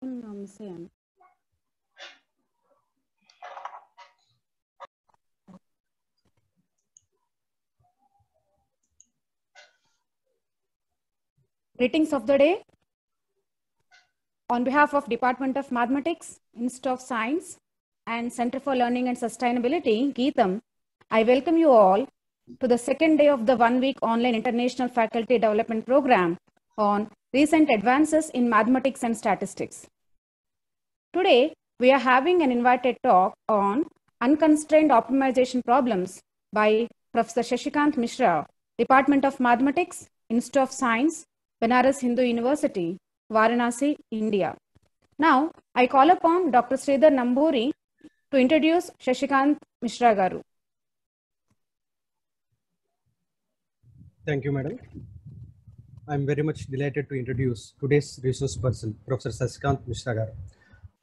Miss అయ్యాను. Greetings of the day. On behalf of Department of Mathematics, Institute of Science, and Center for Learning and Sustainability, Geetham, I welcome you all to the second day of the one-week online International Faculty Development Program on recent advances in mathematics and statistics. Today, we are having an invited talk on unconstrained optimization problems by Professor Shashikant Mishra, Department of Mathematics, Institute of Science, Banaras Hindu University, Varanasi, India. Now, I call upon Dr. Sridhar Namburi to introduce Shashikant Mishra Garu. Thank you, madam. I'm very much delighted to introduce today's resource person, Professor Shashikant Mishra Garu.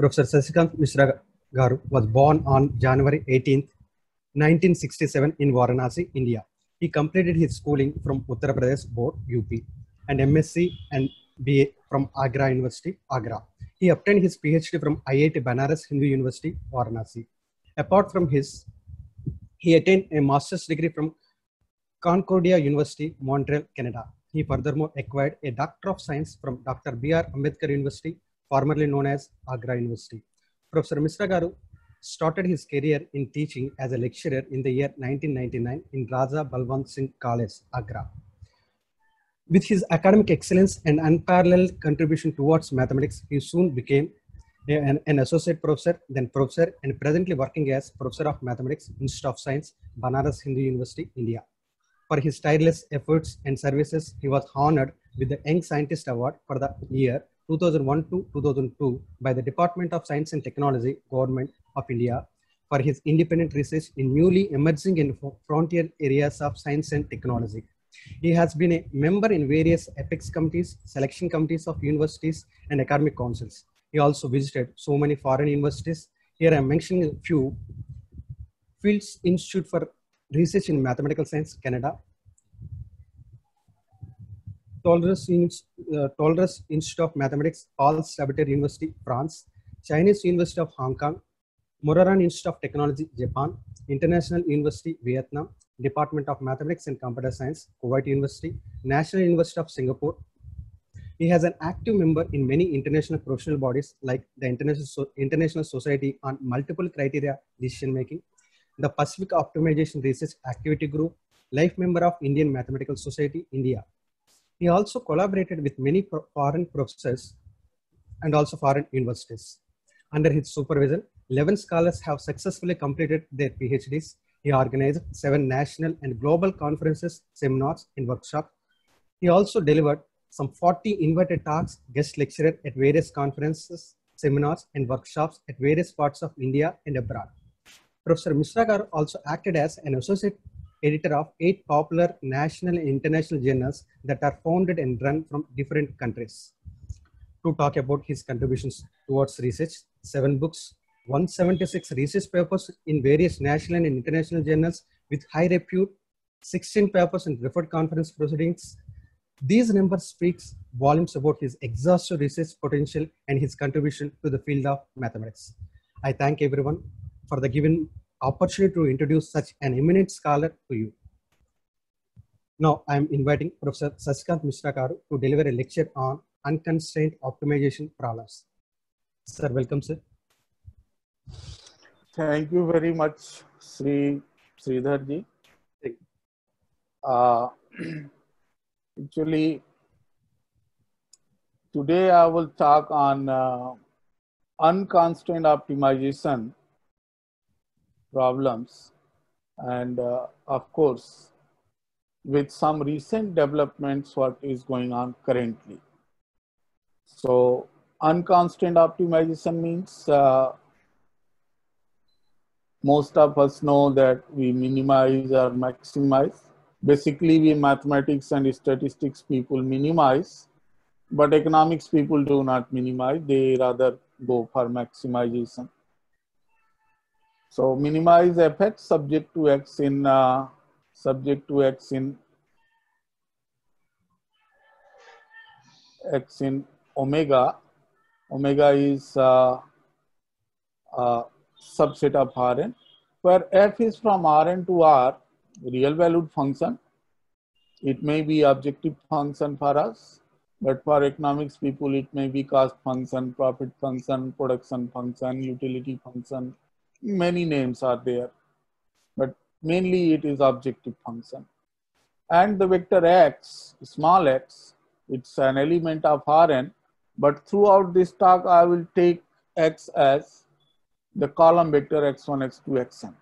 Professor Shashikant Mishra Garu was born on January 18th, 1967 in Varanasi, India. He completed his schooling from Uttar Pradesh Board, UP, and MSc and BA from Agra University, Agra. He obtained his PhD from IIT Banaras Hindu University, Varanasi. Apart from his, he attained a master's degree from Concordia University, Montreal, Canada. He furthermore acquired a Doctor of Science from Dr. B.R. Ambedkar University, formerly known as Agra University. Professor Mishra Garu started his career in teaching as a lecturer in the year 1999 in Raja Balwant Singh College, Agra. With his academic excellence and unparalleled contribution towards mathematics, he soon became an associate professor, then professor, and presently working as professor of mathematics, Institute of Science, Banaras Hindu University, India. For his tireless efforts and services, he was honored with the Young Scientist Award for the year 2001 to 2002 by the Department of Science and Technology, Government of India, for his independent research in newly emerging and frontier areas of science and technology. He has been a member in various apex committees, selection committees of universities, and academic councils. He also visited so many foreign universities. Here I am mentioning a few: Fields Institute for Research in Mathematical Science, Canada; Tollres Institute of Mathematics, Paul Sabatier University, France; Chinese University of Hong Kong; Muraran Institute of Technology, Japan; International University, Vietnam; Department of Mathematics and Computer Science, Kuwait University; National University of Singapore. He has an active member in many international professional bodies like the International Society on Multiple Criteria Decision Making, the Pacific Optimization Research Activity Group, life member of Indian Mathematical Society, India. He also collaborated with many foreign professors and also foreign universities. Under his supervision, 11 scholars have successfully completed their PhDs. He organized 7 national and global conferences, seminars, and workshops. He also delivered some 40 invited talks, guest lecturer at various conferences, seminars, and workshops at various parts of India and abroad. Professor Mishra Garu also acted as an associate editor of 8 popular national and international journals that are founded and run from different countries. To talk about his contributions towards research, 7 books, 176 research papers in various national and international journals with high repute, 16 papers and referred conference proceedings. These numbers speaks volumes about his exhaustive research potential and his contribution to the field of mathematics. I thank everyone for the given opportunity to introduce such an eminent scholar to you. Now I am inviting Professor Shashikant Mishra Garu to deliver a lecture on unconstrained optimization problems. Sir, welcome, sir. Thank you very much, Sridhar ji. Actually, today I will talk on unconstrained optimization problems, and of course, with some recent developments, what is going on currently. So, unconstrained optimization means most of us know that we minimize or maximize. Basically, we mathematics and statistics people minimize, but economics people do not minimize. They rather go for maximization. So minimize fx subject to x in omega Omega is a subset of Rn, where f is from Rn to R, real valued function. It may be objective function for us, but for economics people, it may be cost function, profit function, production function, utility function. Many names are there, but mainly it is objective function. And the vector x, small x, it's an element of Rn, but throughout this talk, I will take x as the column vector x1, x2, xn.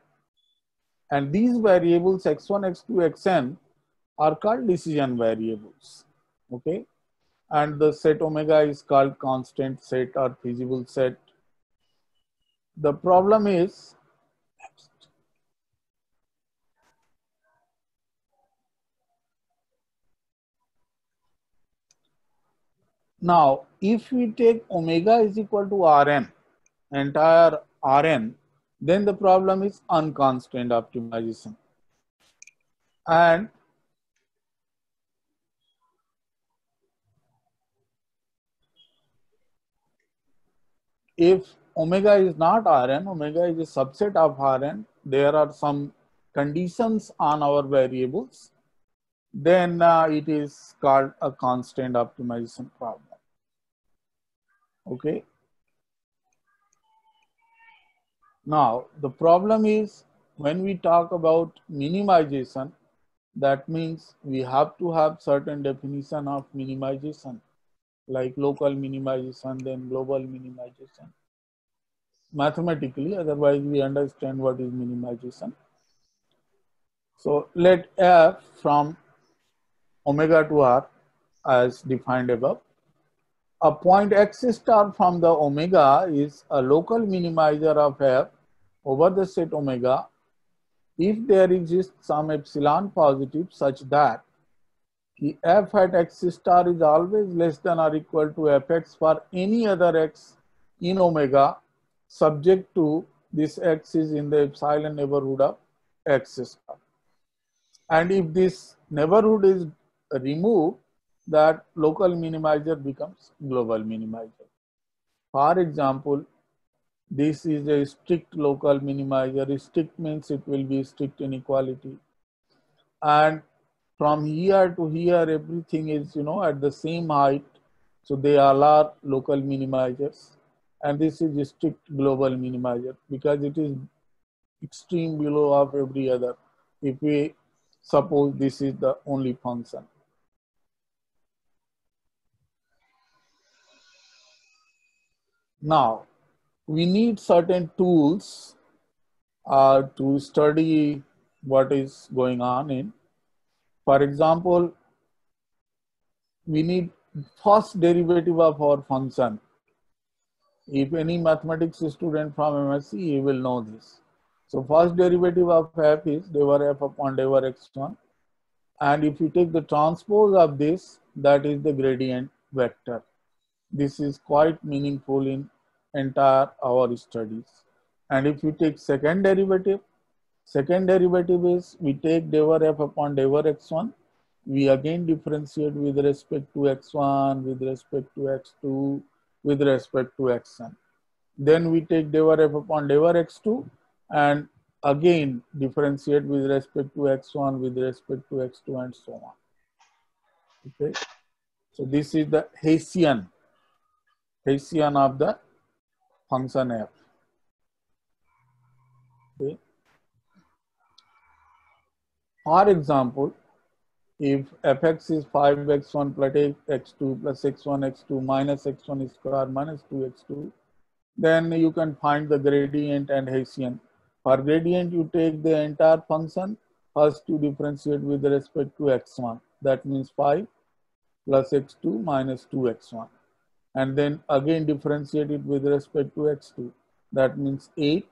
And these variables x1, x2, xn are called decision variables, okay? And the set omega is called constant set or feasible set. The problem is, now if we take omega is equal to Rn, entire Rn, then the problem is unconstant optimization. And if omega is not Rn, omega is a subset of Rn, there are some conditions on our variables, then it is called a constant optimization problem. Okay. Now, the problem is when we talk about minimization, that means we have to have certain definition of minimization, like local minimization, then global minimization. Mathematically, otherwise we understand what is minimization. So let f from omega to R as defined above. A point x star from the omega is a local minimizer of f over the set omega if there exists some epsilon positive such that f at x star is always less than or equal to fx for any other x in omega, subject to this x is in the epsilon neighborhood of x star. And if this neighborhood is removed, that local minimizer becomes global minimizer. For example, this is a strict local minimizer. Strict means it will be strict inequality. And from here to here, everything is, at the same height. So they all are local minimizers. And this is a strict global minimizer because it is extreme below of every other. If we suppose this is the only function. Now, we need certain tools to study what is going on in. For example, we need first derivative of our function. If any mathematics student from MSc, he will know this. So first derivative of f is d over f upon d over x1. And if you take the transpose of this, that is the gradient vector. This is quite meaningful in entire our studies. And if you take second derivative is we take d over f upon d over x1. We again differentiate with respect to x1, with respect to x2, with respect to xn. Then we take d over f upon d over x2 and again differentiate with respect to x1, with respect to x2 and so on. Okay. So this is the Hessian of the function f. Okay. For example, if fx is 5x1 plus x2 plus x1 x2 minus x1 square minus 2x2, then you can find the gradient and Hessian. For gradient, you take the entire function. First, you differentiate with respect to x1. That means 5 plus x2 minus 2x1. And then again differentiate it with respect to x2. That means 8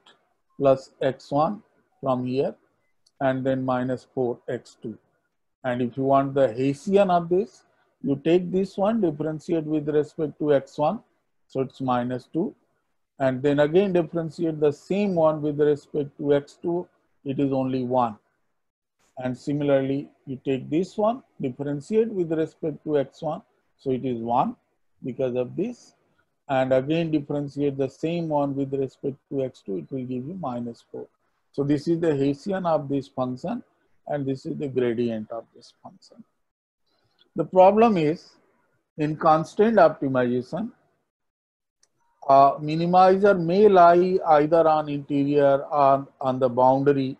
plus x1 from here and then minus 4x2. And if you want the Hessian of this, you take this one, differentiate with respect to x1, so it's minus 2. And then again differentiate the same one with respect to x2, it is only 1. And similarly, you take this one, differentiate with respect to x1, so it is 1 because of this. and again differentiate the same one with respect to x2, it will give you -4. So this is the Hessian of this function and this is the gradient of this function. The problem is in constraint optimization, minimizer may lie either on interior or on the boundary.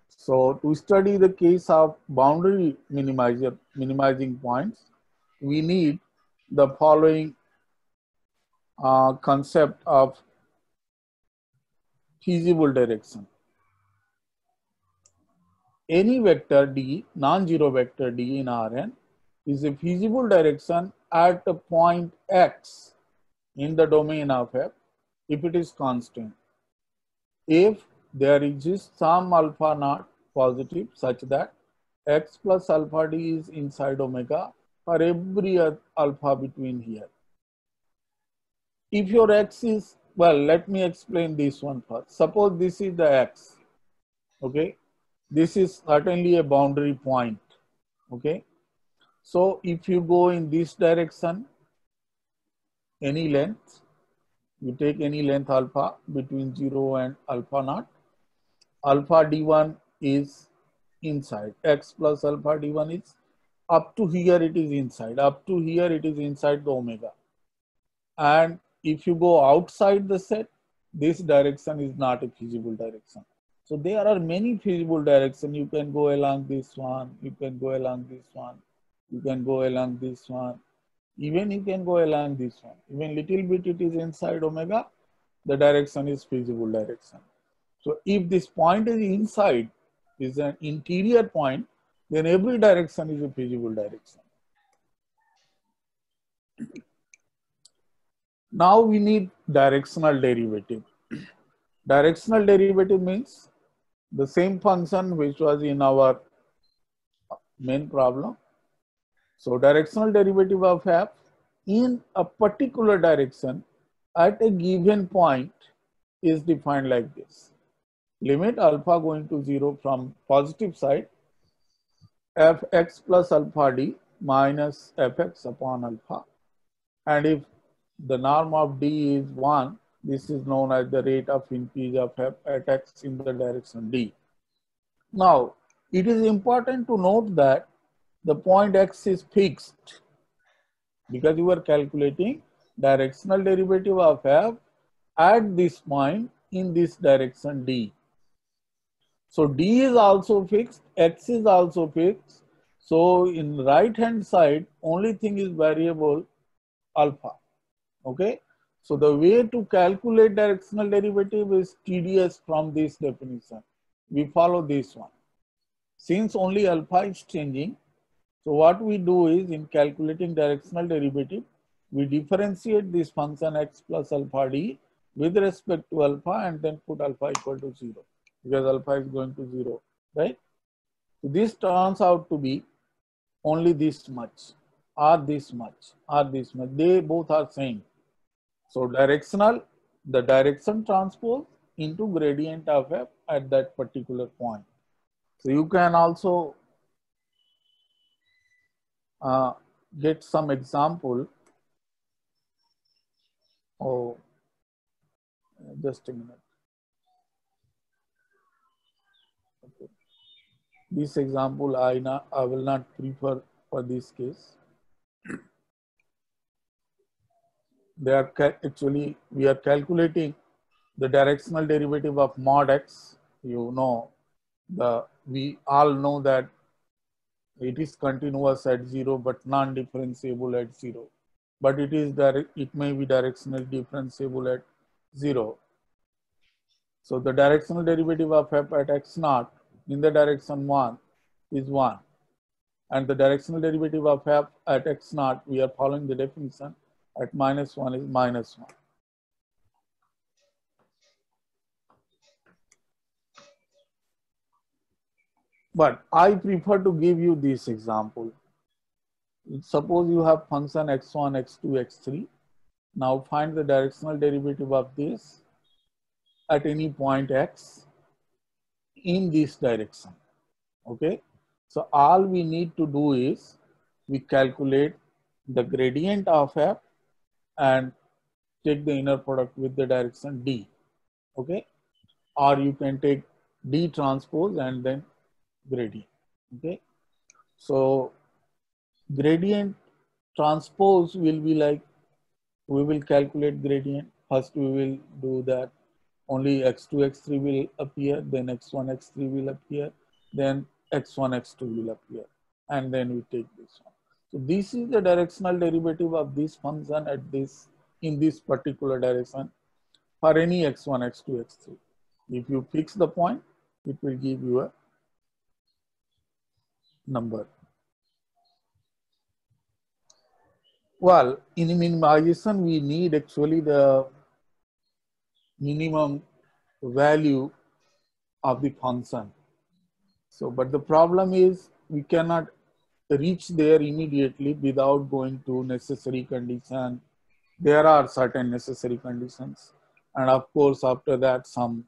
So to study the case of boundary minimizing points, we need the following concept of feasible direction. Any vector D, non-zero vector D in Rn is a feasible direction at a point X in the domain of F if it is constant. If there exists some alpha naught positive such that X plus alpha D is inside omega for every alpha between here. If your X is, well, let me explain this one first. Suppose this is the X, okay? This is certainly a boundary point, okay? So if you go in this direction, any length, you take any length alpha between 0 and alpha naught, alpha d1 is inside, x plus alpha d1 is up to here, it is inside, up to here it is inside the omega. And if you go outside the set, this direction is not a feasible direction. So there are many feasible directions. You can go along this one, you can go along this one, you can go along this one, even you can go along this one. Even little bit it is inside omega, the direction is feasible direction. So if this point is inside, is an interior point, then every direction is a feasible direction. Now we need directional derivative. Directional derivative means the same function which was in our main problem. So directional derivative of f in a particular direction at a given point is defined like this. Limit alpha going to 0 from positive side, fx plus alpha d minus fx upon alpha. And if the norm of d is 1, this is known as the rate of increase of f at x in the direction d. Now, it is important to note that the point x is fixed because you are calculating directional derivative of f at this point in this direction d. So d is also fixed, x is also fixed. So in right hand side, only thing is variable alpha. Okay. So the way to calculate directional derivative is tedious from this definition. We follow this one. Since only alpha is changing, so what we do is in calculating directional derivative, we differentiate this function x plus alpha d with respect to alpha and then put alpha equal to 0 because alpha is going to 0, right? So this turns out to be only this much or this much or this much. They both are same. So directional, the direction transpose into gradient of f at that particular point. So you can also get some example. Oh, just a minute. Okay. This example I will not prefer for this case. They are actually we are calculating the directional derivative of mod x. You know, we all know that it is continuous at 0 but non-differentiable at 0. But it may be directionally differentiable at 0. So the directional derivative of f at x naught in the direction 1 is 1. And the directional derivative of f at x naught, we are following the definition, at -1 is -1. But I prefer to give you this example. Suppose you have function x1, x2, x3. Now find the directional derivative of this at any point x in this direction. Okay. So all we need to do is we calculate the gradient of f and take the inner product with the direction D, okay? Or you can take D transpose and then gradient, okay? So gradient transpose will be like, we will calculate gradient. First we will do that only x2, x3 will appear, then x1, x3 will appear, then x1, x2 will appear, and then we take this one. So this is the directional derivative of this function at this, in this particular direction for any x1, x2, x3. If you fix the point, it will give you a number. Well, in minimization, we need actually the minimum value of the function. So, but the problem is we cannot reach there immediately without going to necessary condition. There are certain necessary conditions. And of course, after that, some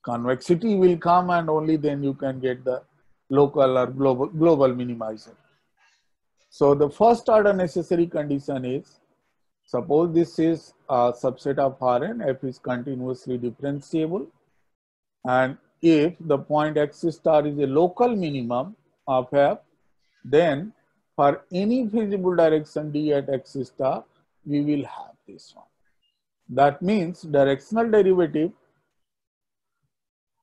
convexity will come, and only then you can get the local or global minimizer. So the first order necessary condition is, suppose this is a subset of Rn, f is continuously differentiable, and if the point x star is a local minimum of f, then for any feasible direction d at x star, we will have this one. That means directional derivative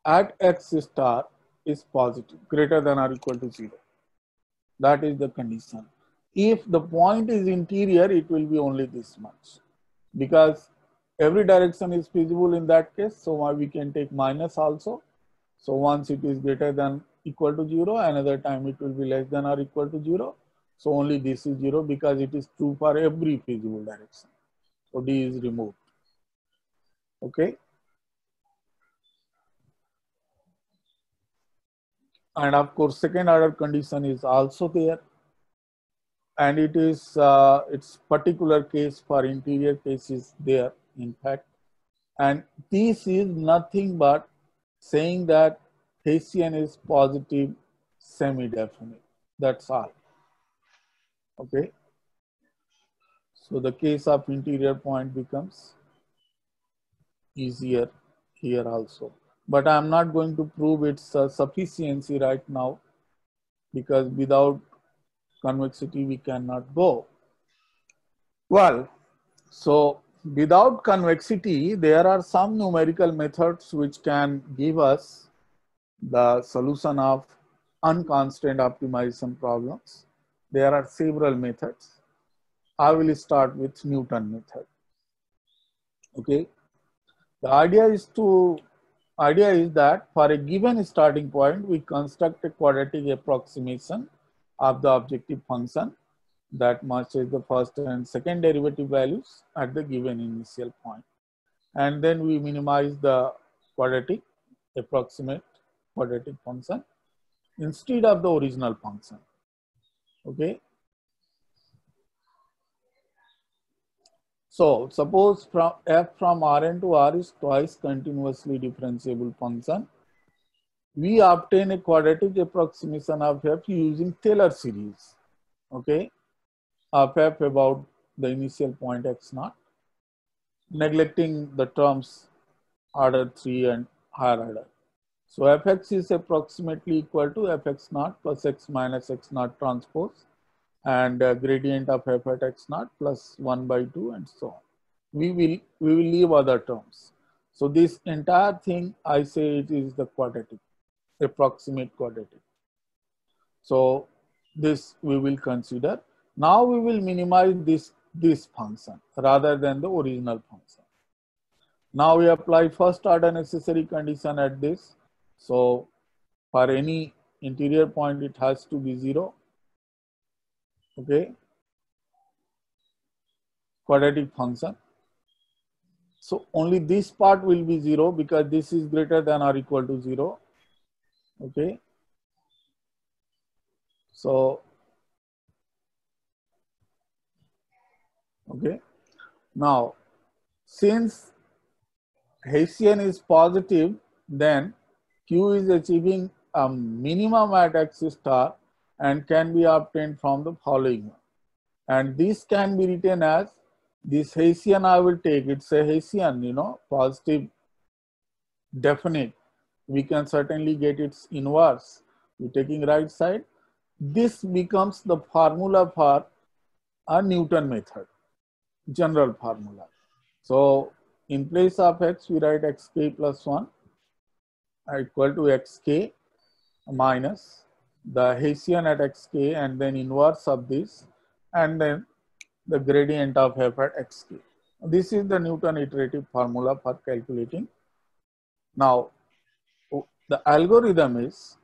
at x star is positive, greater than or equal to 0. That is the condition. If the point is interior, it will be only this much, because every direction is feasible in that case. So we can take minus also. So once it is greater than equal to 0, another time it will be less than or equal to 0. So only this is 0, because it is true for every feasible direction. So D is removed. Okay. And of course, second order condition is also there. And it is its particular case for interior case is there, in fact. And this is nothing but saying that Hessian is positive semi-definite. That's all. Okay. So the case of interior point becomes easier here also. But I am not going to prove its sufficiency right now, because without convexity we cannot go. Well, so without convexity, there are some numerical methods which can give us the solution of unconstant optimization problems. There are several methods. I will start with Newton method. Okay. The idea is that for a given starting point, we construct a quadratic approximation of the objective function that matches the first and second derivative values at the given initial point. And then we minimize the approximate quadratic function instead of the original function. Okay. So suppose from f from Rn to R is twice continuously differentiable function. We obtain a quadratic approximation of f using Taylor series, okay, of f about the initial point x0, neglecting the terms order 3 and higher order. So fx is approximately equal to fx0 plus x minus x0 transpose, and gradient of f at x0 plus 1 by 2 and so on. We will leave other terms. So this entire thing, I say it is the quadratic, approximate quadratic. So this we will consider. Now we will minimize this function rather than the original function. Now we apply first order necessary condition at this. So for any interior point, it has to be 0. Okay. Quadratic function. So only this part will be 0 because this is greater than or equal to 0. Okay. So, okay. Now, since Hessian is positive, then Q is achieving a minimum at x star and can be obtained from the following one. And this can be written as This Hessian I will take, it's a Hessian, you know, positive definite. We can certainly get its inverse. We're taking right side. This becomes the formula for a Newton method, general formula. So in place of x, we write xk plus 1 equal to xk minus the Hessian at xk and then inverse of this and then the gradient of f at xk. This is the Newton iterative formula for calculating. Now, the algorithm is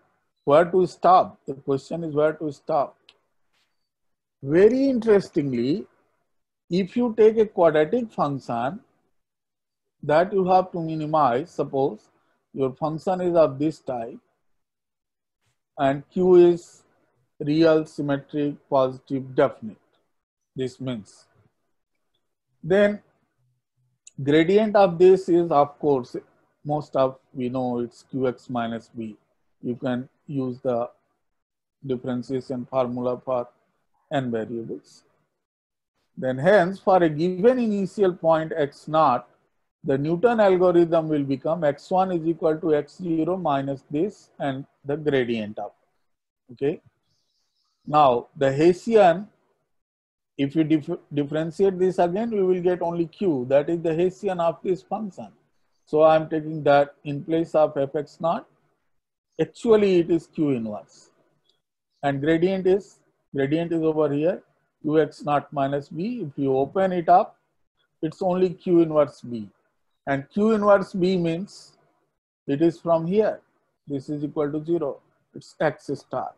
where to stop. The question is where to stop. Very interestingly, if you take a quadratic function that you have to minimize, suppose your function is of this type and q is real, symmetric, positive, definite. This means then gradient of this is, of course, most of we know it's qx minus b. You can use the differentiation formula for n variables. Then hence for a given initial point x naught, the Newton algorithm will become x1 is equal to x0 minus this and the gradient of it. Okay. Now the Hessian, if you differentiate this again, we will get only q. That is the Hessian of this function. So I am taking that in place of fx naught. Actually, it is q inverse. And gradient is over here, qx naught minus b. If you open it up, it's only q inverse b. And q inverse b means it is from here. This is equal to 0. It's x star.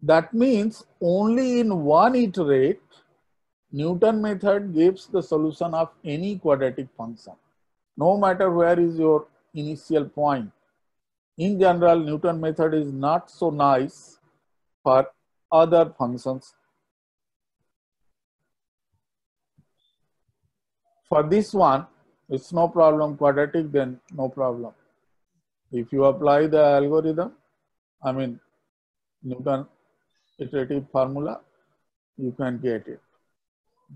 That means only in one iterate, Newton method gives the solution of any quadratic function, no matter where is your initial point. In general, Newton method is not so nice for other functions. For this one, it's no problem, quadratic, then no problem. If you apply the algorithm, I mean Newton iterative formula, you can get it.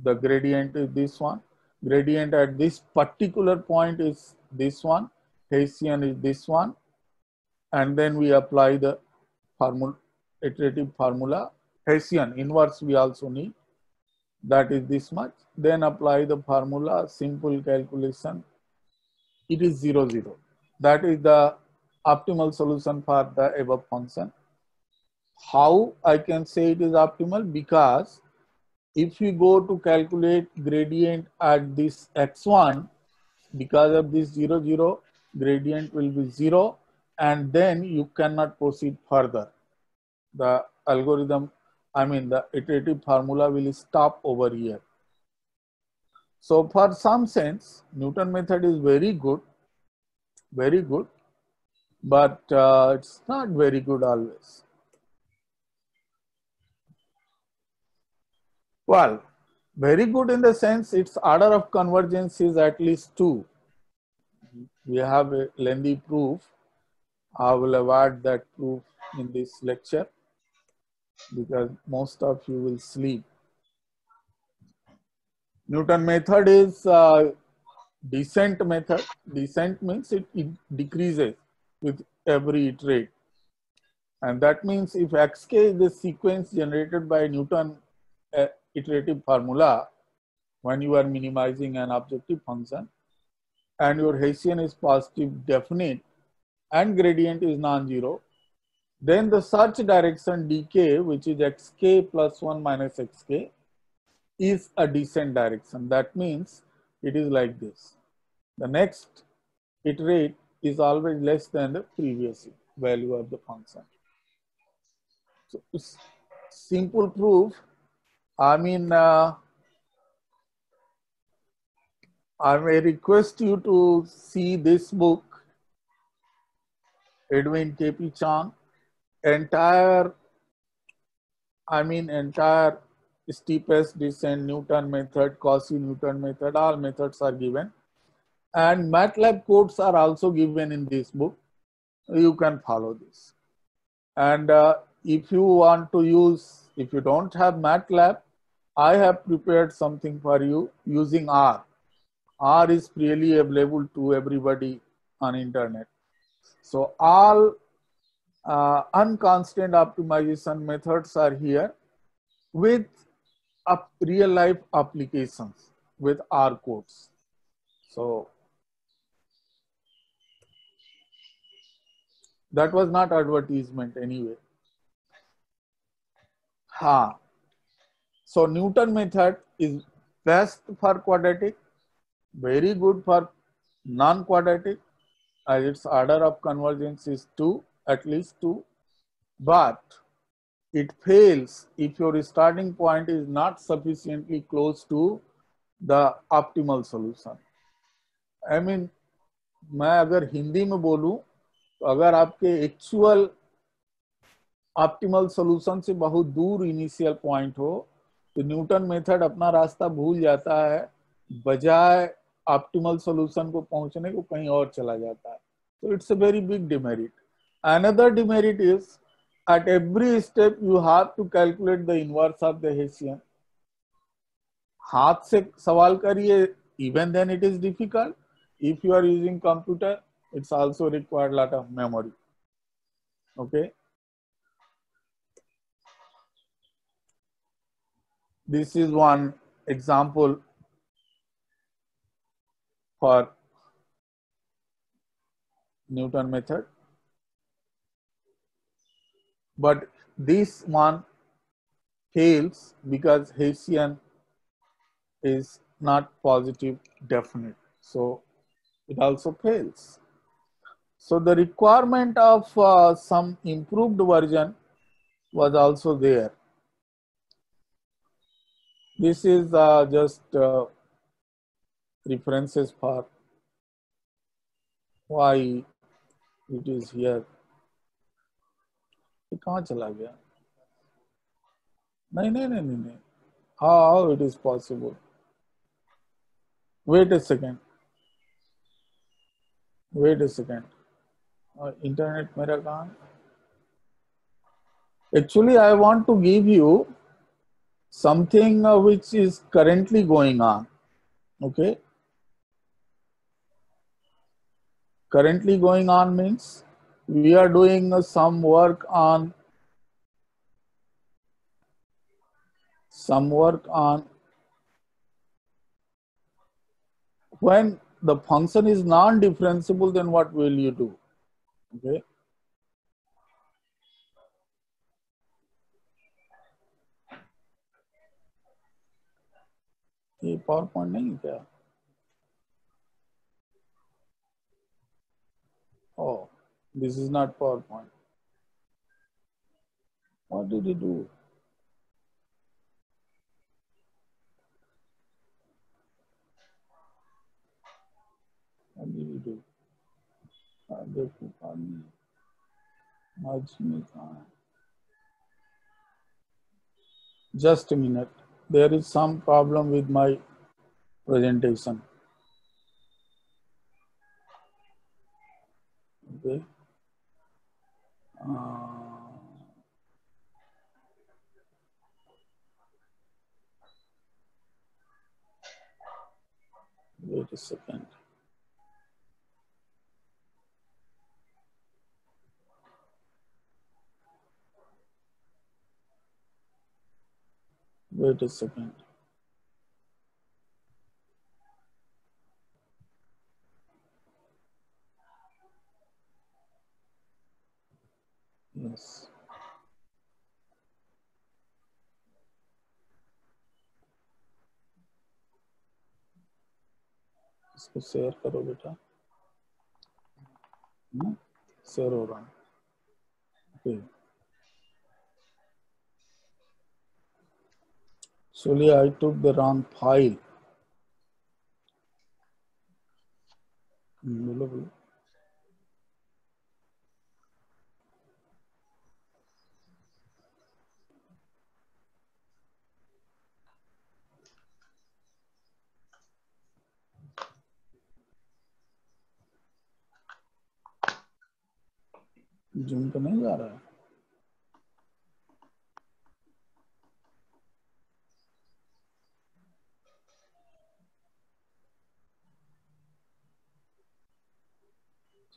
The gradient is this one. Gradient at this particular point is this one. Hessian is this one. And then we apply the formula, iterative formula. Hessian inverse we also need. That is this much. Then apply the formula, simple calculation. It is 0, 0. That is the optimal solution for the above function. How I can say it is optimal? Because if you go to calculate gradient at this x1, because of this 0, 0, gradient will be 0, and then you cannot proceed further. The algorithm, I mean the iterative formula will stop over here. So for some sense, Newton method is very good, but it's not very good always. Well, very good in the sense its order of convergence is at least 2. We have a lengthy proof. I will avoid that proof in this lecture because most of you will sleep. Newton method is descent method. Descent means it decreases with every iterate. And that means if xk is the sequence generated by Newton iterative formula, when you are minimizing an objective function, and your Hessian is positive definite and gradient is non-zero, then the search direction dk, which is xk plus 1 minus xk, is a descent direction. That means it is like this. The next iterate is always less than the previous value of the function. So it's simple proof. I mean, I may request you to see this book, Edwin K.P. Chang, entire steepest descent, Newton method, Cauchy Newton method, all methods are given. And MATLAB codes are also given in this book. You can follow this. And if you want to use, if you don't have MATLAB, I have prepared something for you using R. R is freely available to everybody on internet. So all unconstant optimization methods are here with real life applications with R codes. So that was not advertisement anyway. So Newton method is best for quadratic, very good for non-quadratic, as its order of convergence is 2, at least 2, but it fails if your starting point is not sufficiently close to the optimal solution. I mean, मैं अगर हिंदी में बोलूं तो अगर आपके actual optimal solution से बहुत दूर इनिशियल पॉइंट हो तो न्यूटन मेथड अपना रास्ता भूल जाता है, बजाय ऑप्टिमल सॉल्यूशन को पहुंचने को कहीं और चला जाता है. So it's a very big demerit. Another demerit is at every step you have to calculate the inverse of the Hessian. हाथ से सवाल करिए, even then it is difficult. If you are using computer, it's also required lot of memory. Okay. This is one example for Newton method. But this one fails because Hessian is not positive definite. So it also fails. So the requirement of some improved version was also there. This is just references for why it is here. ये कहाँ चला गया? नहीं. How it is possible? Wait a second. Internet मेरा कहाँ? Actually, I want to give you something which is currently going on. Okay. Currently going on means we are doing some work on when the function is non-differentiable, then what will you do? Okay. ये PowerPoint नहीं है क्या? Oh, this is not PowerPoint. What did he do? What did he do? देखो पानी आज में कहाँ है? Just a minute. There is some problem with my presentation. Okay. Wait a second. Wait a second. Yes. इसको share करो बेटा. Share हो रहा है. Okay. Actually, I took the wrong file. बोलो. जूम तो नहीं जा रहा है.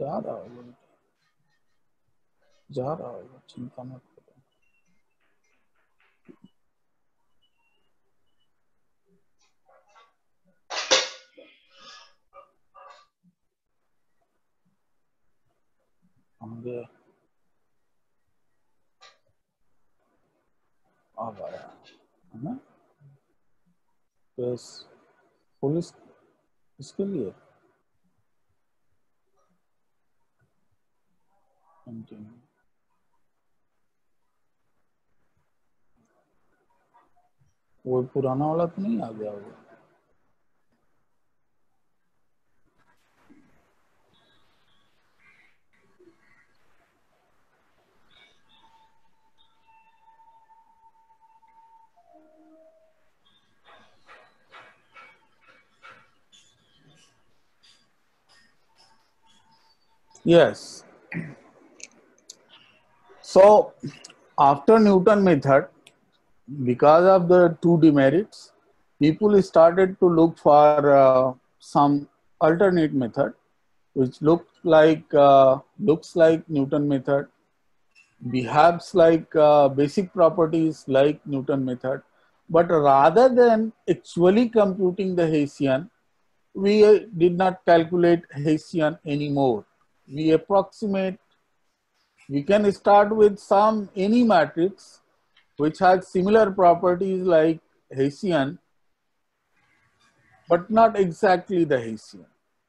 जा रहा होगा, जा रहा होगा, चिंता मत करो। हम गए, अब आया है ना। बस पुलिस इसके लिए कंटिन्यू, वो पुराना वाला तो नहीं आ गया होगा। Yes. So after Newton method, because of the two demerits, people started to look for some alternate method, which looks like Newton method, behaves like basic properties like Newton method, but rather than actually computing the Hessian, we did not calculate Hessian anymore. We approximate. We can start with any matrix which has similar properties like Hessian, but not exactly the Hessian.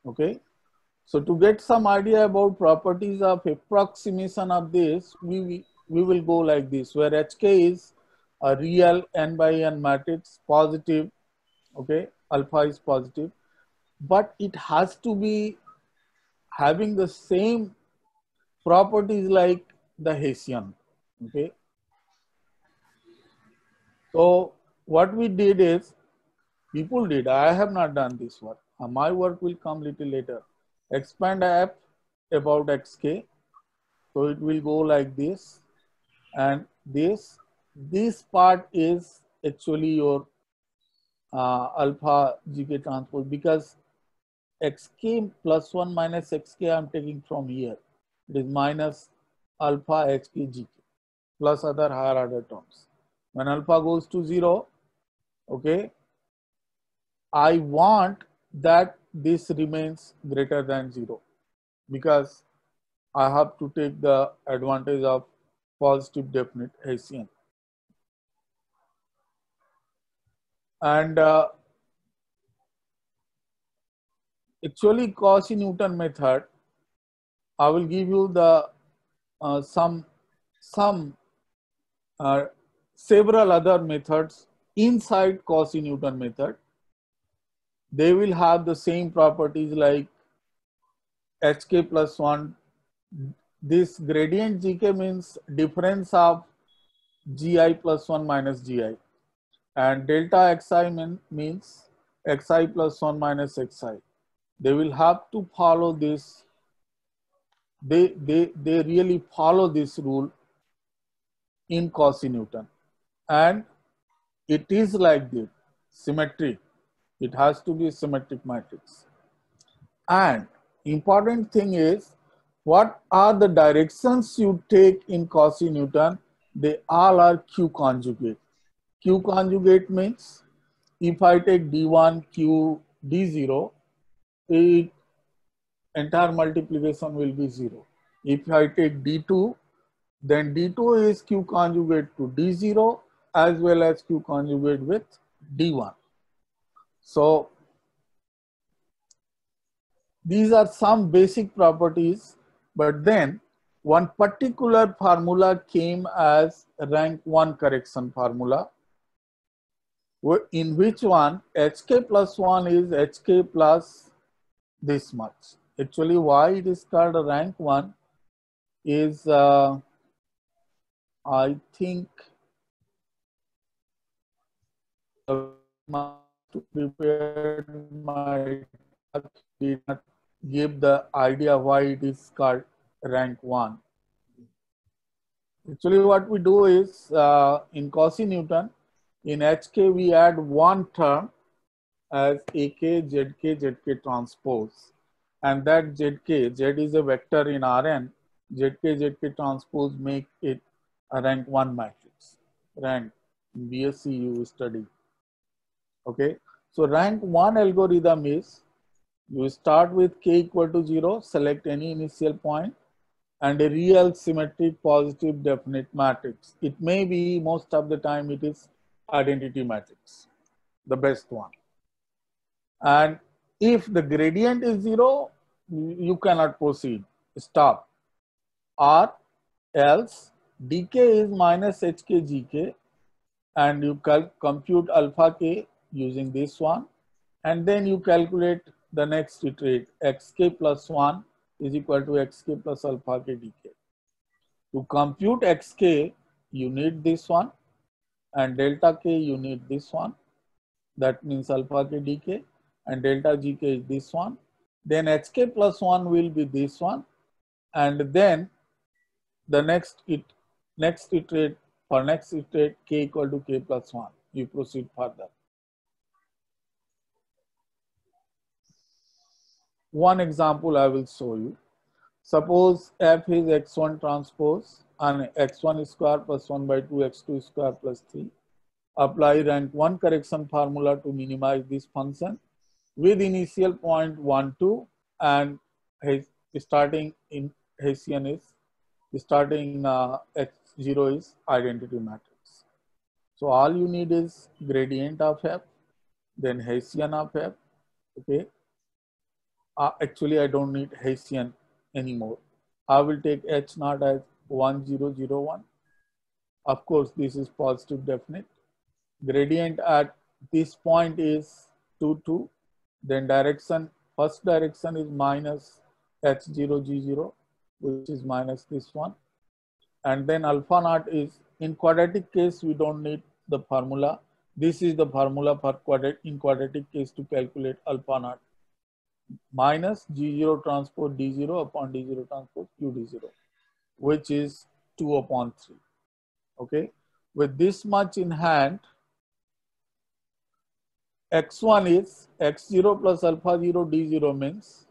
Okay. So to get some idea about properties of approximation of this, we will go like this, where HK is a real n by n matrix, positive. Okay, alpha is positive, but it has to be having the same properties like the Hessian. Okay. So what we did is, people did, I have not done this work. My work will come little later. Expand F about xk. So it will go like this, and this part is actually your alpha gk transpose, because xk plus 1 minus xk I am taking from here. It is minus alpha hk gk plus other higher order terms. When alpha goes to 0, okay, I want that this remains greater than 0, because I have to take the advantage of positive definite Hessian. And actually Cauchy-Newton method, I will give you the several other methods inside Cauchy-Newton method. They will have the same properties like hk plus 1. This gradient gk means difference of gi plus 1 minus gi, and delta xi means xi plus 1 minus xi. They will have to follow this. They really follow this rule in Cauchy-Newton, and it is like this, symmetry. It has to be a symmetric matrix. And important thing is, what are the directions you take in Cauchy-Newton? They all are Q conjugate. Q conjugate means, if I take D1, Q, D0, entire multiplication will be 0. If I take D2, then D2 is Q conjugate to D0 as well as Q conjugate with D1. So these are some basic properties, but then one particular formula came as rank 1 correction formula, in which one hk plus 1 is hk plus this much. Actually, why it is called a rank 1 is, I think, to prepare my talk did not give the idea why it is called rank 1. Actually, what we do is, in Cauchy-Newton, in HK we add one term as AK, ZK, ZK transpose. and that ZK, Z is a vector in Rn, ZK transpose make it a rank 1 matrix. Rank, in BSc you study. Okay, so rank 1 algorithm is, you start with k equal to 0, select any initial point, and a real symmetric positive definite matrix. It may be, most of the time it is identity matrix, the best one. And if the gradient is 0, you cannot proceed, stop. Or else dk is minus hk gk, and you compute alpha k using this one, and then you calculate the next iterate, xk plus 1 is equal to xk plus alpha k dk. To compute xk, you need this one, and delta k you need this one. That means alpha k dk, and delta gk is this one. Then hk plus 1 will be this one, and then the next iterate, for next iterate k equal to k plus 1. You proceed further. One example I will show you. Suppose f is x1 transpose and x1 square plus 1 by 2 x2 square plus 3. Apply rank 1 correction formula to minimize this function with initial point 1, 2, and starting in Hessian is, starting x0 is identity matrix. So all you need is gradient of f, then Hessian of f. Okay. Actually, I don't need Hessian anymore. I will take h naught as 1, 0, 0, 1. Of course, this is positive definite. Gradient at this point is 2, 2. Then direction, first direction is minus h0, g0, which is minus this one. And then alpha naught is, in quadratic case, we don't need the formula. This is the formula for in quadratic case to calculate alpha naught. Minus g0 transpose d0 upon d0 transpose q d0, which is 2 upon 3. Okay. With this much in hand, x1 is x0 plus alpha 0 d0 means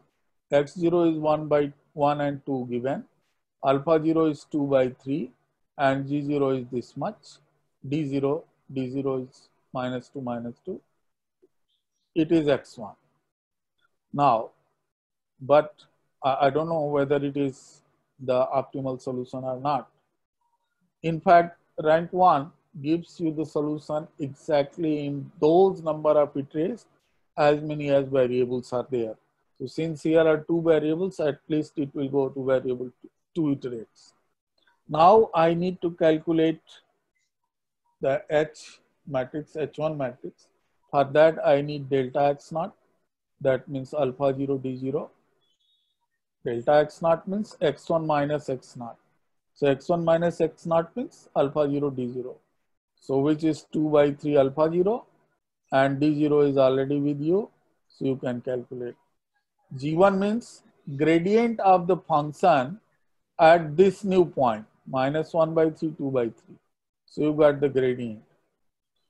x0 is 1 by 1 and 2 given, alpha 0 is 2 by 3, and g0 is this much, d0 is minus 2. It is x1. Now, but I don't know whether it is the optimal solution or not. In fact, rank 1 gives you the solution exactly in those number of iterations, as many as variables are there. So since here are 2 variables, at least it will go to variable 2 iterates. Now I need to calculate the H matrix, H1 matrix. For that I need delta x naught. That means alpha 0 d0. Delta x naught means x1 minus x naught. So x1 minus x naught means alpha 0 d0. So which is 2 by 3 alpha 0, and d0 is already with you. So you can calculate. G1 means gradient of the function at this new point, minus 1 by 3, 2 by 3. So you got the gradient.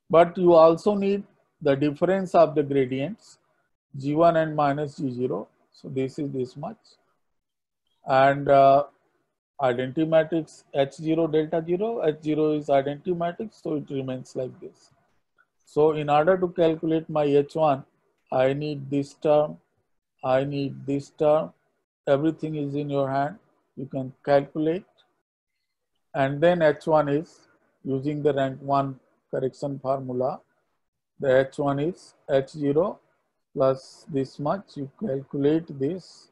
But you also need the difference of the gradients, G1 and minus G0. So this is this much. And identity matrix H0 delta 0, H0 is identity matrix, so it remains like this. So in order to calculate my H1, I need this term, I need this term, everything is in your hand, you can calculate. And then H1 is, using the rank 1 correction formula, the H1 is H0 plus this much, you calculate this.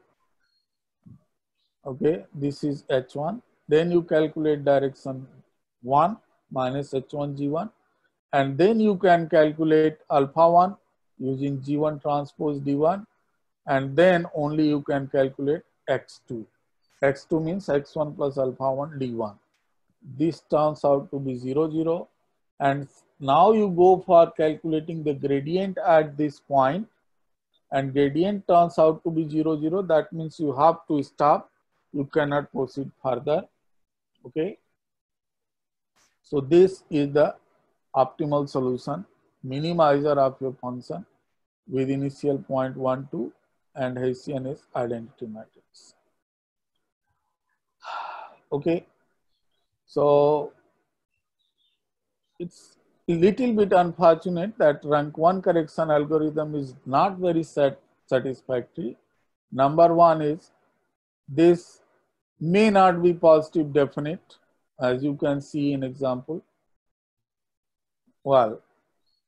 Okay, this is H1. Then you calculate direction 1 minus H1 G1. And then you can calculate alpha 1 using G1 transpose D1. And then only you can calculate X2. X2 means X1 plus alpha 1 D1. This turns out to be 0, 0. And now you go for calculating the gradient at this point. And gradient turns out to be 0, 0. That means you have to stop. You cannot proceed further. Okay. So this is the optimal solution, minimizer of your function with initial point 1, 2 and Hessian is identity matrix. Okay, so it's a little bit unfortunate that rank 1 correction algorithm is not very satisfactory. Number one is this may not be positive definite, as you can see in example. Well,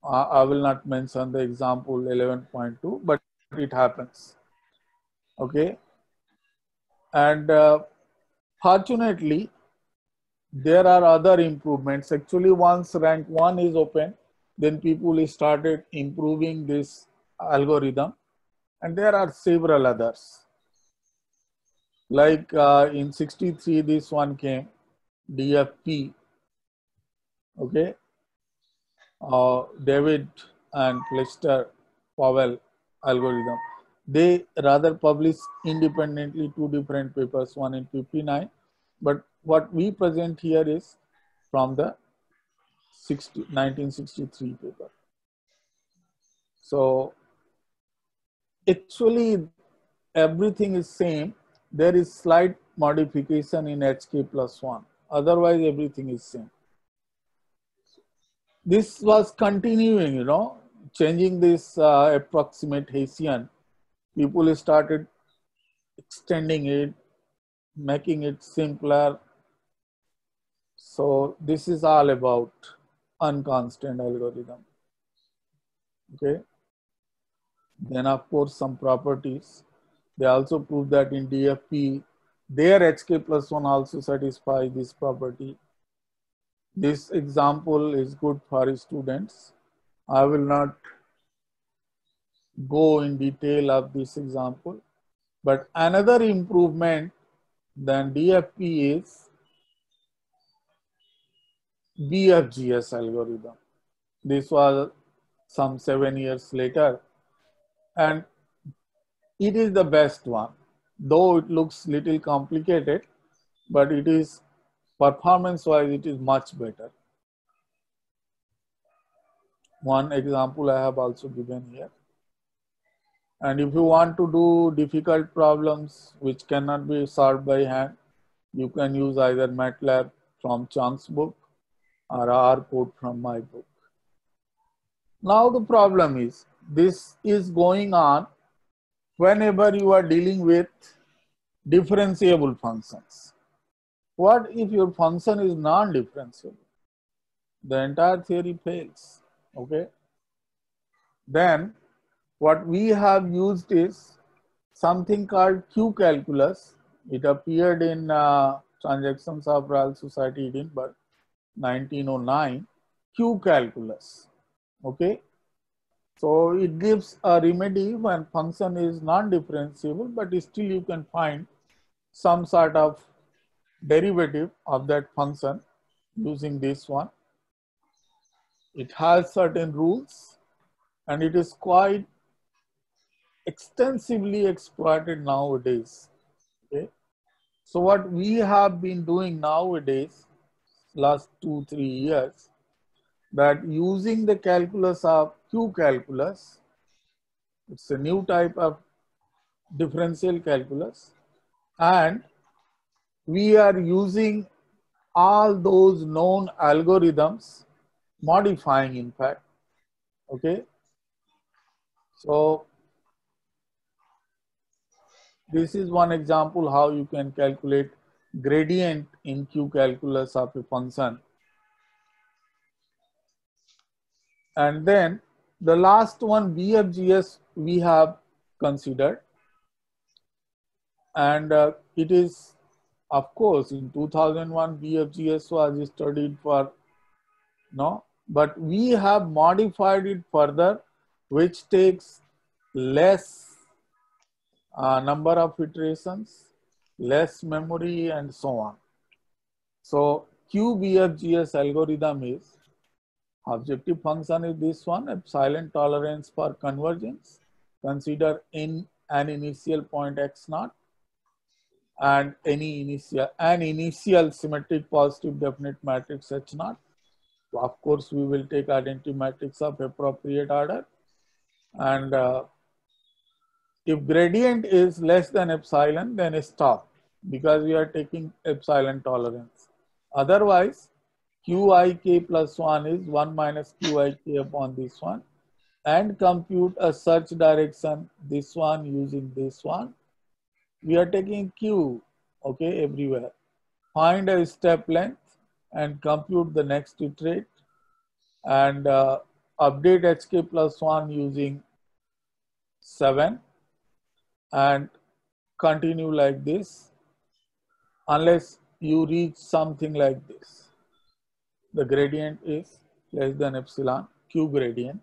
I will not mention the example 11.2, but it happens. Okay, and fortunately, there are other improvements. Actually, once rank 1 is open, then people started improving this algorithm, and there are several others. Like in 63, this one came, DFP. Okay, David and Lester Powell algorithm. They rather published independently 2 different papers, one in 59, but what we present here is from the 1963 paper. So actually everything is same. There is slight modification in HK+1. Otherwise everything is same. This was continuing, you know, changing this approximate Hessian. People started extending it, making it simpler. So this is all about unconstant algorithm. Okay. Then of course some properties. They also prove that in DFP, their HK+1 also satisfy this property. This example is good for students. I will not go in detail of this example, but another improvement than DFP is BFGS algorithm. This was some 7 years later, and it is the best one, though it looks little complicated, but it is performance wise, it is much better. One example I have also given here. And if you want to do difficult problems which cannot be solved by hand, you can use either MATLAB from Chang's book or R code from my book. Now the problem is, this is going on whenever you are dealing with differentiable functions. What if your function is non-differentiable? The entire theory fails. Okay. Then what we have used is something called Q calculus. It appeared in Transactions of Royal Society, Edinburgh, 1909. Q calculus. Okay. So it gives a remedy when function is non-differentiable, but still you can find some sort of derivative of that function using this one. It has certain rules and it is quite extensively exploited nowadays. Okay. So what we have been doing nowadays, last 2-3 years, that using the calculus of Q calculus, it's a new type of differential calculus, and we are using all those known algorithms, modifying in fact. Okay. So this is one example how you can calculate gradient in Q calculus of a function. And then the last one, BFGS, we have considered, and it is, of course, in 2001 BFGS was studied for, no, but we have modified it further, which takes less number of iterations, less memory, and so on. So QBFGS algorithm is, objective function is this one, epsilon tolerance for convergence. Consider in an initial point x0 and an initial symmetric positive definite matrix H0. So of course, we will take identity matrix of appropriate order, and If gradient is less than epsilon, then stop, because we are taking epsilon tolerance. Otherwise, qik plus 1 is 1 minus qik upon this one, and compute a search direction, this one using this one. We are taking q, okay, everywhere. Find a step length and compute the next iterate, and update hk plus 1 using 7, and continue like this unless you reach something like this. The gradient is less than epsilon, q gradient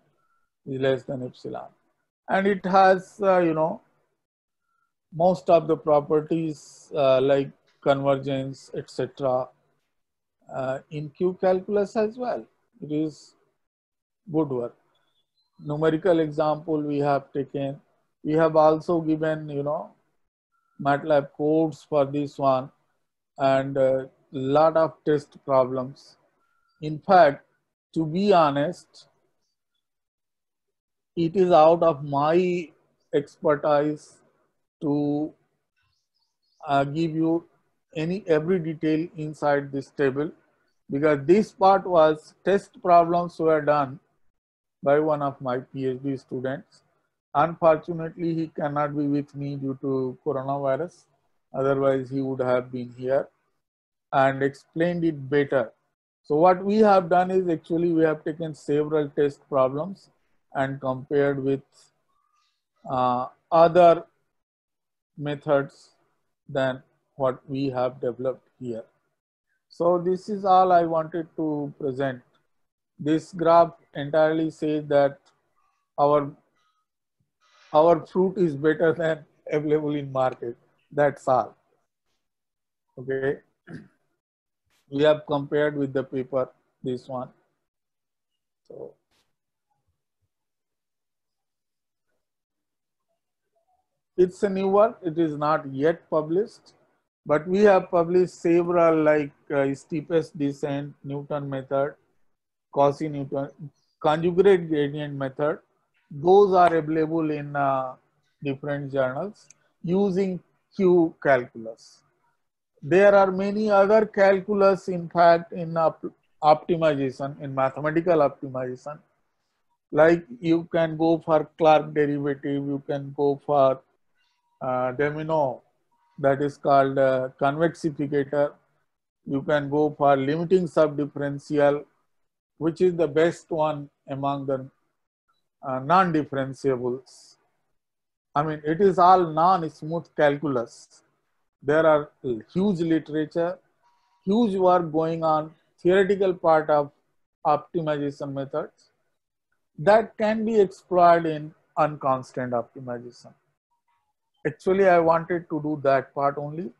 is less than epsilon. And it has, most of the properties like convergence, etc. In Q calculus as well. It is good work. Numerical example we have taken. We have also given, MATLAB codes for this one, and a lot of test problems. In fact, to be honest, it is out of my expertise to give you every detail inside this table, because this part was test problems were done by one of my PhD students. Unfortunately, he cannot be with me due to coronavirus. Otherwise, he would have been here and explained it better. So what we have done is, actually we have taken several test problems and compared with other methods than what we have developed here. So this is all I wanted to present. This graph entirely says that our fruit is better than available in market. That's all. Okay. We have compared with the paper, this one. So it's a new work. It is not yet published, but we have published several, like steepest descent, Newton method, Cauchy-Newton, conjugate gradient method. Those are available in different journals using Q calculus. There are many other calculus, in fact, in optimization, in mathematical optimization. Like you can go for Clark derivative, you can go for domino, that is called convexificator. You can go for limiting subdifferential, which is the best one among the non-differentiables. I mean, it is all non-smooth calculus. There are huge literature, huge work going on, theoretical part of optimization methods that can be explored in unconstant optimization. Actually, I wanted to do that part only,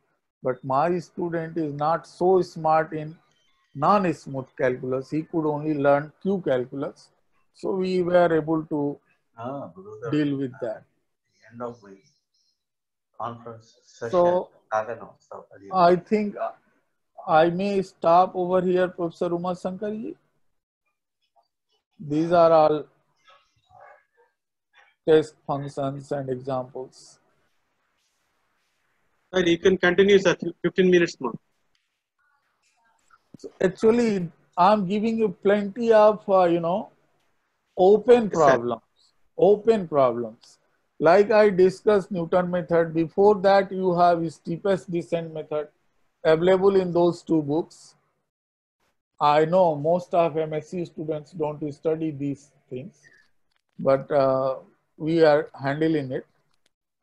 but my student is not so smart in non-smooth calculus. He could only learn Q calculus. So we were able to deal with that. End of the conference session. So I think I may stop over here, Professor Uma Shankar ji. These are all test functions and examples. Sir, you can continue, sir. 15 minutes more. So actually, I'm giving you plenty of, open problems. Open problems. Like I discussed Newton method. Before that, you have steepest descent method available in those two books. I know most of MSc students don't study these things, but we are handling it.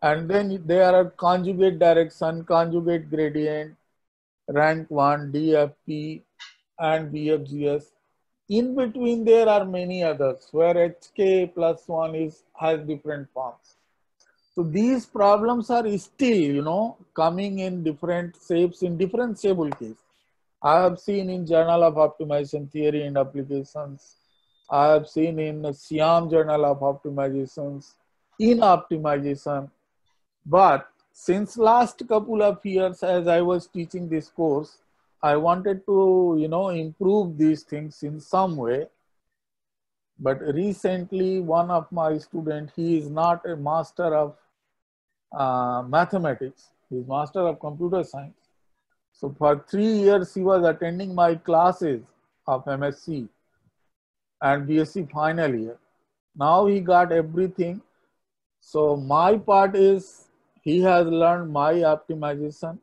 And then there are conjugate direction, conjugate gradient, rank 1, DFP, and BFGS. In between, there are many others where HK plus 1 has different forms. So these problems are still, coming in different shapes, in different stable case. I have seen in Journal of Optimization Theory and Applications. I have seen in Siam Journal of Optimizations, in optimization. But since last couple of years, as I was teaching this course, I wanted to, improve these things in some way. But recently, one of my students, he is not a master of mathematics. He's Master of Computer Science. So for 3 years, he was attending my classes of MSc and BSc final year. Now he got everything. So my part is he has learned my optimization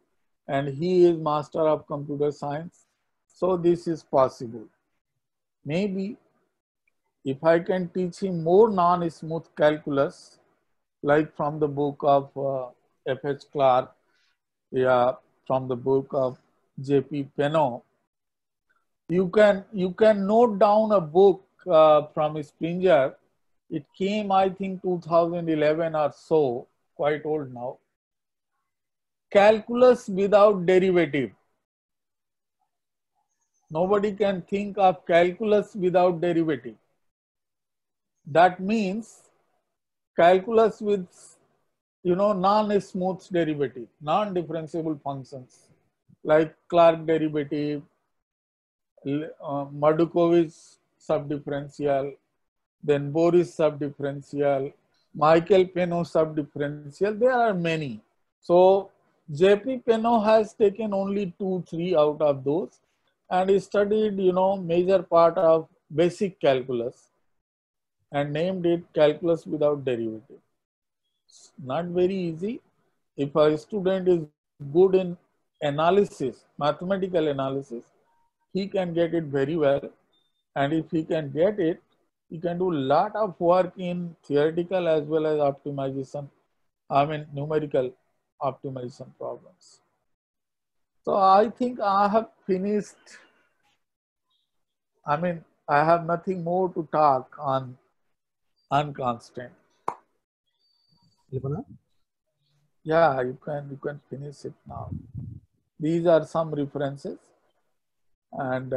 and he is Master of Computer Science. So this is possible. Maybe if I can teach him more non-smooth calculus, like from the book of F.H. Clarke, yeah, from the book of J.P. Penno, you can note down a book from Springer. It came, I think, 2011 or so, quite old now. Calculus without derivative. Nobody can think of calculus without derivative. That means calculus with, non-smooth derivative, non-differentiable functions like Clarke derivative, Mardukovich subdifferential, then Boris subdifferential, Michael Penno subdifferential. There are many. So J.P. Penno has taken only 2-3 out of those, and he studied, major part of basic calculus and named it calculus without derivative. It's not very easy. If a student is good in analysis, mathematical analysis, he can get it very well. And if he can get it, he can do a lot of work in theoretical as well as optimization, numerical optimization problems. So I think I have finished. I have nothing more to talk on constant. Yeah, you can finish it now. These are some references, and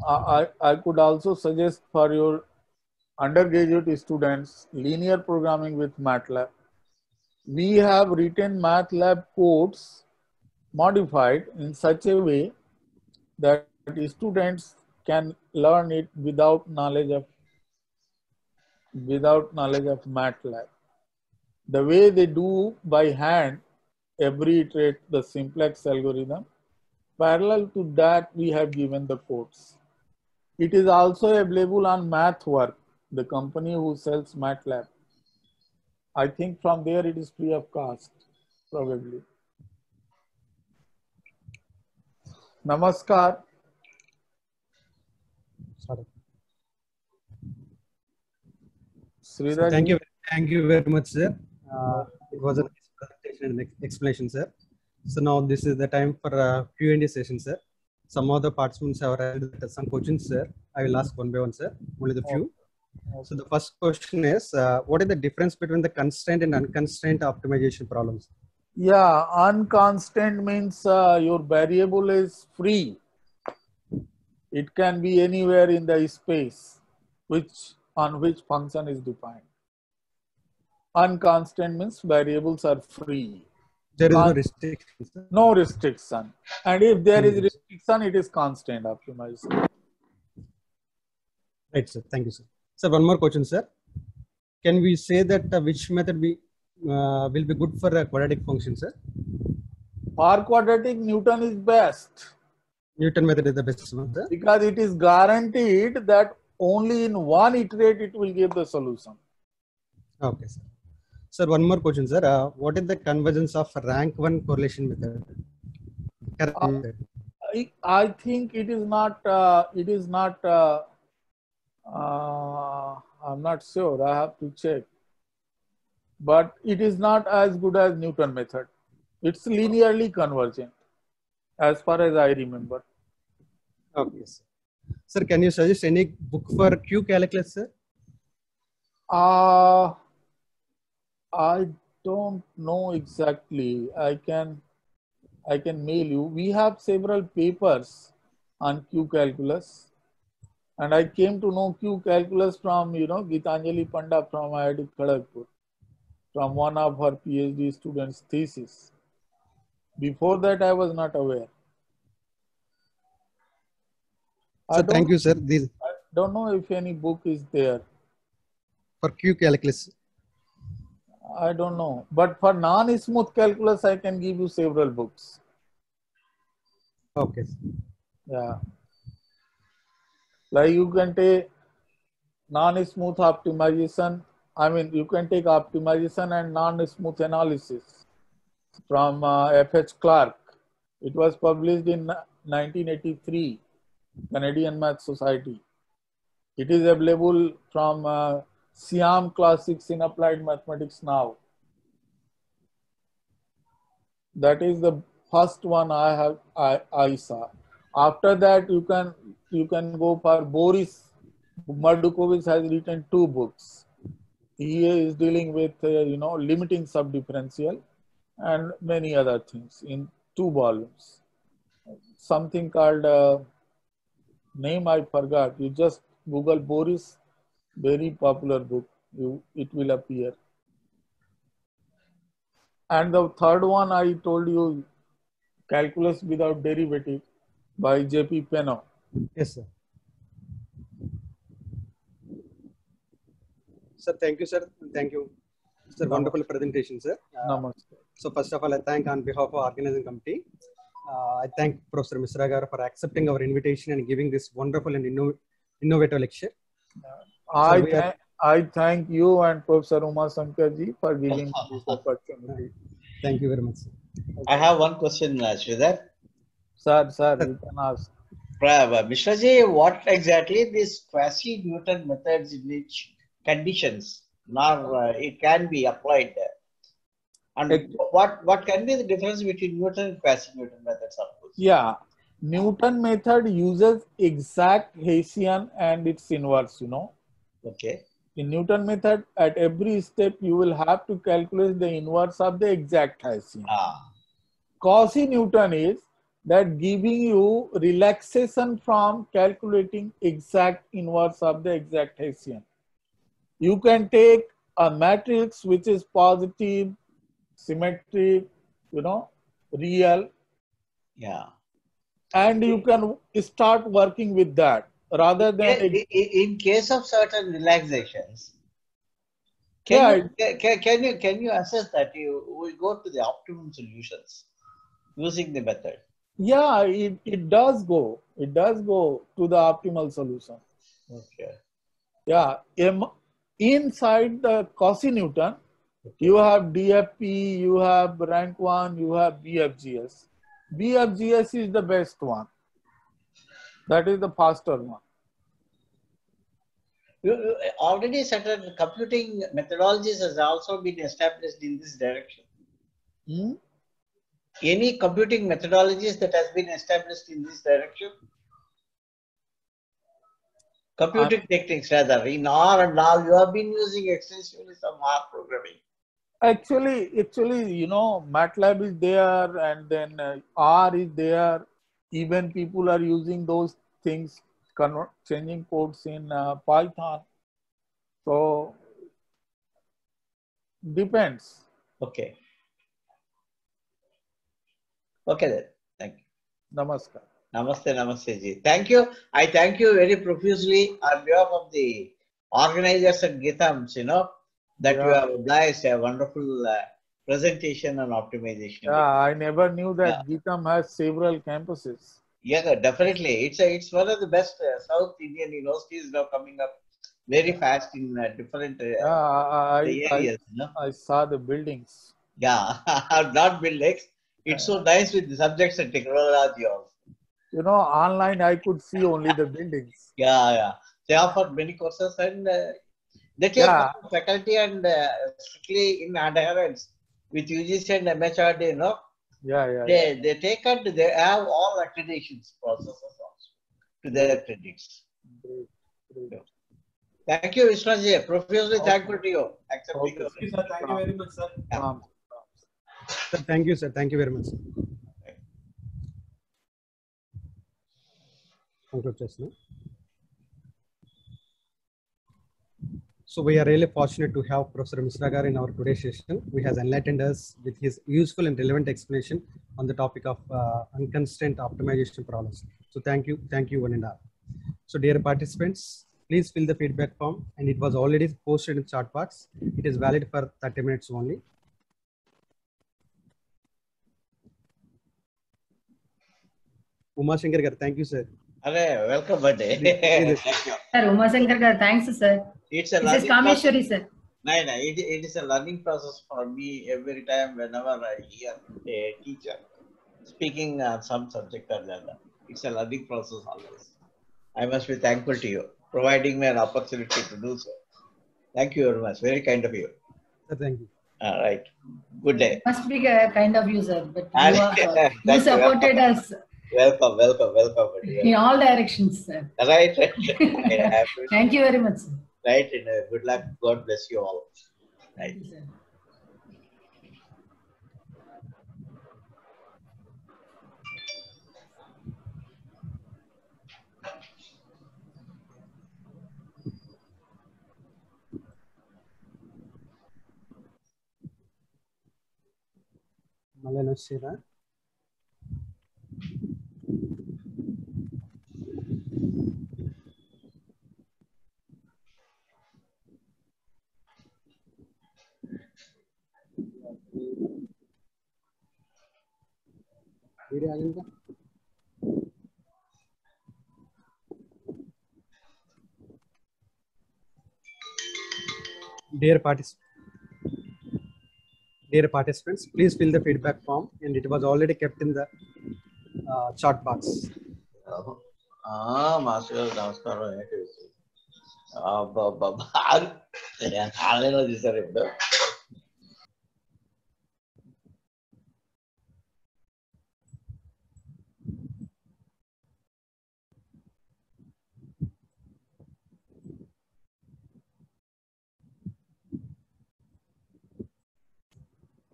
I could also suggest for your undergraduate students linear programming with MATLAB. We have written MATLAB codes modified in such a way that students can learn it without knowledge of MATLAB. The way they do by hand every iterate the simplex algorithm, parallel to that we have given the codes. It is also available on MathWork, the company who sells MATLAB. I think from there it is free of cost, probably. Namaskar. So thank you very much, sir. It was a nice presentation and explanation, sir. So now this is the time for a Q&A session, sir. Some of the participants have raised some questions, sir. I will ask one by one, sir. Only the few. Okay. So the first question is, what is the difference between the constraint and unconstrained optimization problems? Yeah, unconstant means your variable is free. It can be anywhere in the space on which function is defined. Unconstant means variables are free. There is no restriction. No restriction. And if there is restriction, it is constant optimization. Right, sir. Thank you, sir. Sir, one more question, sir. Can we say that which method will be good for a quadratic function, sir? For quadratic, Newton is best. Newton method is the best one, sir? Because it is guaranteed that only in one iterate it will give the solution. Okay, sir. Sir, one more question, sir. What is the convergence of rank 1 correlation method? I think it is not. I'm not sure. I have to check. But it is not as good as Newton method. It's linearly convergent, as far as I remember. Okay, sir. Sir, can you suggest any book for Q calculus, sir? I don't know exactly. I can mail you. We have several papers on Q calculus, and I came to know Q calculus from Gitanjali Panda from IIT Kharagpur, from one of her PhD students' thesis. Before that, I was not aware. So thank you, sir. These I don't know if any book is there. for Q calculus. I don't know. But for non-smooth calculus, I can give you several books. Okay. Yeah. Like you can take non-smooth optimization. I mean, you can take optimization and non-smooth analysis from F.H. Clarke. It was published in 1983, Canadian Math Society. It is available from Siam Classics in Applied Mathematics now. That is the first one I saw. After that, you can go for Boris Mardukovich has written 2 books. He is dealing with limiting subdifferential and many other things in 2 volumes. Something called name I forgot. You just Google Boris, very popular book. It will appear. And the third one I told you, Calculus Without Derivative by J.P. Penno. Yes, sir. Sir, thank you, sir. Thank you. Sir, Namaste. wonderful presentation, sir. Namaste. So first of all, I thank on behalf of organizing committee. I thank Professor Misra Garu for accepting our invitation and giving this wonderful and innovative lecture. I thank you and Professor Uma Shankar ji for giving this opportunity. Thank you very much, sir. I have one question, Sridhar. Sir, you can ask. Mishra ji, what exactly these quasi-Newton methods in which conditions now it can be applied? And what can be the difference between Newton and quasi-Newton methods, of course? Yeah, Newton method uses exact Hessian and its inverse, Okay. In Newton method, at every step, you will have to calculate the inverse of the exact Hessian. Quasi-Newton is that giving you relaxation from calculating exact inverse of the exact Hessian. You can take a matrix which is positive, symmetric, real. Yeah. And you can start working with that rather than. In case of certain relaxations, can you assess that we go to the optimum solutions using the method? Yeah, it does go. It does go to the optimal solution. Okay. Yeah. Inside the quasi-Newton, you have DFP, you have rank 1, you have BFGS. BFGS is the best one. That is the faster one. Already certain computing methodologies has also been established in this direction. Any computing methodologies that has been established in this direction? Computing techniques rather, in R and now you have been using extensively some R programming. Actually, MATLAB is there and then R is there. Even people are using those things, changing codes in Python. So, depends. Okay. Okay then. Thank you. Namaskar. Namaste, namaste ji. Thank you. I thank you very profusely on behalf of the organizers at GitHub, that you have obliged a wonderful presentation on optimization. Yeah, I never knew that GitHub has several campuses. Yeah, definitely. It's one of the best South Indian universities now coming up very fast in different areas. I saw the buildings. Yeah, not buildings. It's so nice with the subjects and technology also. Online I could see only the buildings. Yeah. They offer many courses and they take faculty and strictly in adherence with UGC and MHRD, They take and they have all accreditations processes also to their credits. Great. Thank you, Vishwaji. Profusely thankful to you. Thank you, sir. Thank you very much, sir. Sir, thank you, sir. Thank you very much, sir. So we are really fortunate to have Professor Misra Garu in our today's session, who has enlightened us with his useful and relevant explanation on the topic of unconstrained optimization problems. So thank you one and all. So dear participants, please fill the feedback form, and it was already posted in chat box. It is valid for 30 minutes only. Uma Shankar garu, thank you, sir. Welcome, birthday. Thank you. Sir, Uma Shankar garu, thanks, sir. It's a This is Kameshwari, sir. No, it is a learning process for me every time whenever I hear a teacher speaking on some subject or the other. It's a learning process always. I must be thankful to you, providing me an opportunity to do so. Thank you very much. Very kind of you. Sir, thank you. All right. Good day. Must be kind of you, sir. But you supported us. Welcome. In all directions, sir. Right. Thank you very much, sir. Right. And good luck. God bless you all. Right. Thank you, sir. Malay Nashira. Dear participants, please fill the feedback form, and it was already kept in the chat box. Master, namaskaram.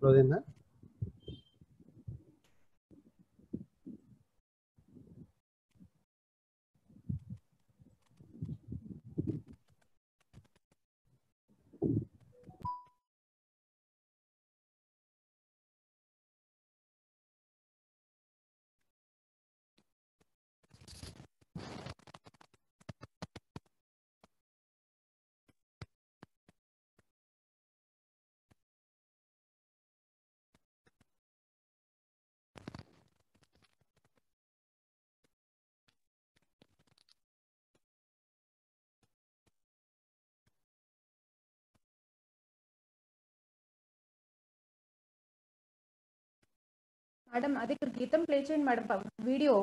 Rodina. Madam, అది గీతం play చేయండి madam video